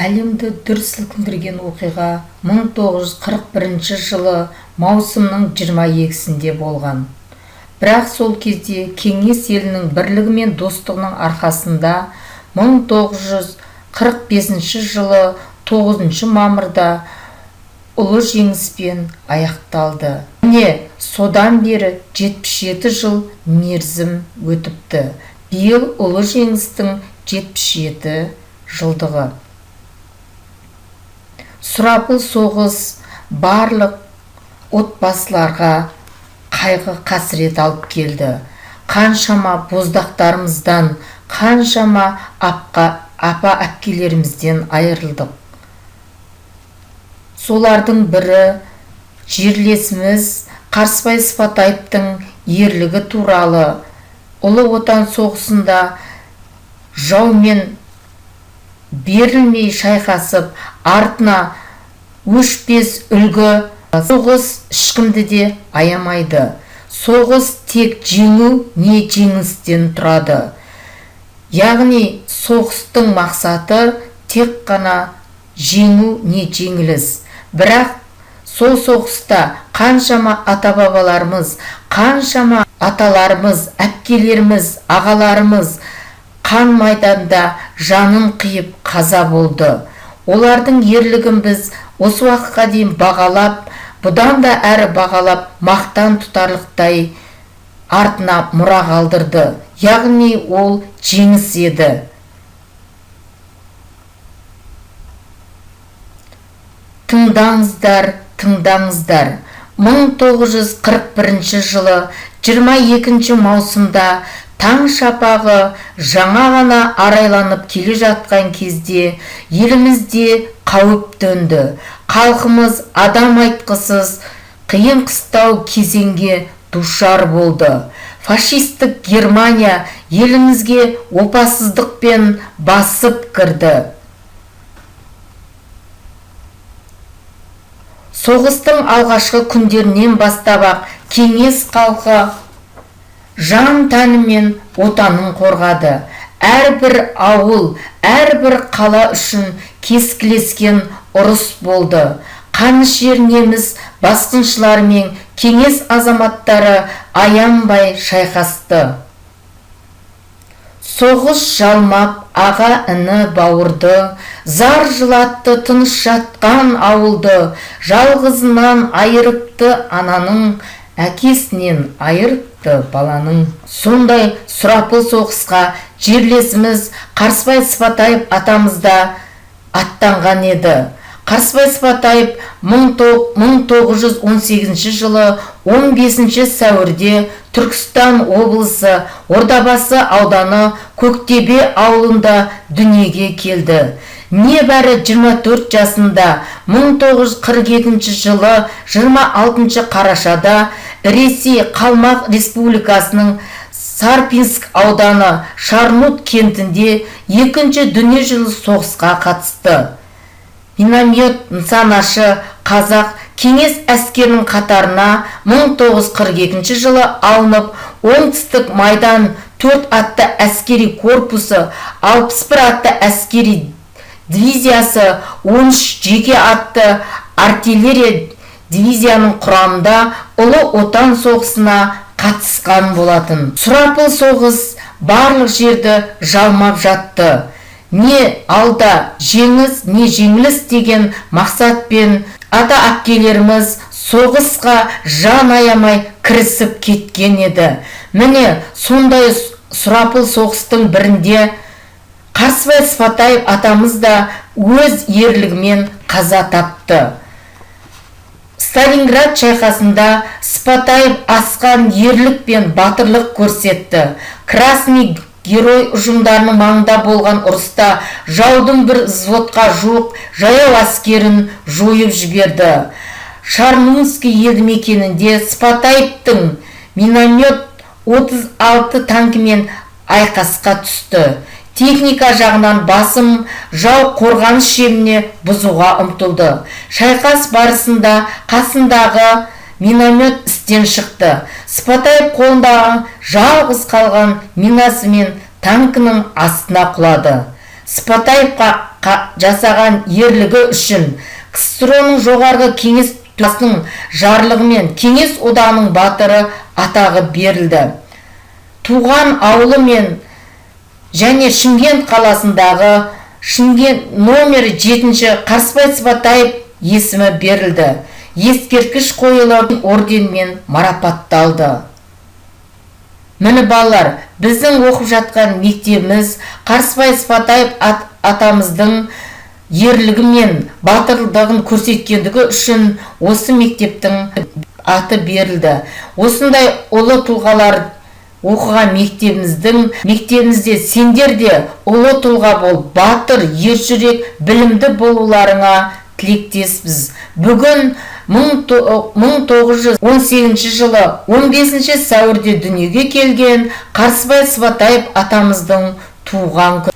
Әлемді дүр сілкіндірген оқиға 1941 жылы маусымның 22-сінде болған. Бірақ сол кезде Кеңес елінің бірлігі мен достығының арқасында 1945 жылы 9 мамырда ұлы жеңіспен аяқталды. Міне, содан бері 77 жыл мерзім өтіпті. Биыл ұлы жеңістің 77 жылдығы. Сұрапыл соғыс барлық отбасыларға қайғы қасірет алып келді. Қаншама боздақтарымыздан, қаншама апа-әпкелерімізден айырылдық. Солардың бірі жерлесіміз Қарсыбай Сыпатаевтың ерлігі туралы Ұлы Отан соғысында жаумен берілмей шайқасып, артына өшпес үлгі. Соғыс ешкімді де аямайды. Соғыс тек жеңу не жеңістен тұрады. Яғни соғыстың мақсаты тек қана жеңу не жеңіліс. Бірақ сол соғыста қаншама ата-бабаларымыз, қаншама аталарымыз, әпкелеріміз, ағаларымыз қан майданда жанын қиып қаза болды. Олардың ерлігін біз осы уақытқа дейін бағалап, бұдан да әрі бағалап, мақтан тұтарлықтай артына мұра қалдырды. Яғни ол жеңіс еді. Тыңдаңыздар, тыңдаңыздар. 1941 жылы 22 маусымда таң шапағы жаңа ғана арайланып келе жатқан кезде елімізде қауіп төнді. Халқымыз адам айтқысыз қиын қыстау кезеңге душар болды. Фашистік Германия елімізге опасыздықпен басып кірді. Соғыстың алғашқы күндерінен бастап Кеңес халқы жан тәнімен отанын қорғады. Әрбір ауыл, әрбір қала үшін кескілескен ұрыс болды. Қаныш жер неміс басқыншылармен Кеңес азаматтары аянбай шайқасты. Соғыс жалмап аға іні бауырды, зар жылатты тыныш жатқан ауылды, жалғызынан айырыпты ананың, әкесінен айырыпты баланың. Сондай сұрапыл соғысқа жерлесіміз Қарсыбай Сыпатаев атамызда аттанған еді. Қарсыбай Сыпатаев 1918 жылы 15 сәуірде Түркістан облысы Ордабасы ауданы Көктөбе ауылында дүниеге келді. Небәрі 24 жасында 1942 жылы 26 қарашада Ресей Қалмақ Республикасының Сарпинск ауданы Шарнут кентінде 2-ші дүниежүзілік соғысқа қатысты. Миномет нысанашы қазақ Кеңес әскерінің қатарына 1942 жылы алынып, оңтүстік майдан 4 атты әскери корпусы, 61 атты әскери дивизиясы, 13 жеке атты артиллерия дивизияның құрамында Ұлы Отан соғысына қатысқан болатын. Сұрапыл соғыс барлық жерді жалмап жатты. Не алда жеңіс, не жеңіліс деген мақсатпен ата-әпкелеріміз соғысқа жан аямай кірісіп кеткен еді. Міне сондай сұрапыл соғыстың бірінде Қарсыбай Сыпатаев атамыз да өз ерлігімен қаза тапты. Сталинград шайқасында Сыпатаев асқан ерлік пен батырлық көрсетті. Красный герой ұжымдарының маңында болған ұрыста жаудың бір взводқа жуық жаяу әскерін жойып жіберді. Шарнунский елді мекенінде Сыпатаевтың миномет 36 танкімен айқасқа түсті. Техника жағынан басым жау қорғаныс шебіне бұзуға ұмтылды. Шайқас барысында қасындағы миномет істен шықты. Сыпатаев қолындағы жалғыз қалған минасымен танкінің астына құлады. Сыпатаевқа жасаған ерлігі үшін КСРО-ның жоғарғы кеңес төрағасының жарлығымен Кеңес одағының батыры атағы берілді. Туған ауылы мен және Шымкент қаласындағы Шымкент номер 7-ші Қарсыбай Сыпатаев есімі берілді. Ескерткіш қойылып орденмен марапатталды. Міне балалар, біздің оқып жатқан мектебіміз Қарсыбай Сыпатаев атамыздың ерлігі мен батырлығын көрсеткендігі үшін осы мектептің аты берілді. Осындай ұлы тұлғалар оқыған мектебімізде сендер де ұлы тұлға бол, батыр, ержүрек, білімді болуларыңа тілектеспіз. Бүгін 1918 жылы 15 сәуірде дүниеге келген Қарсыбай Сыпатаев атамыздың туған күні.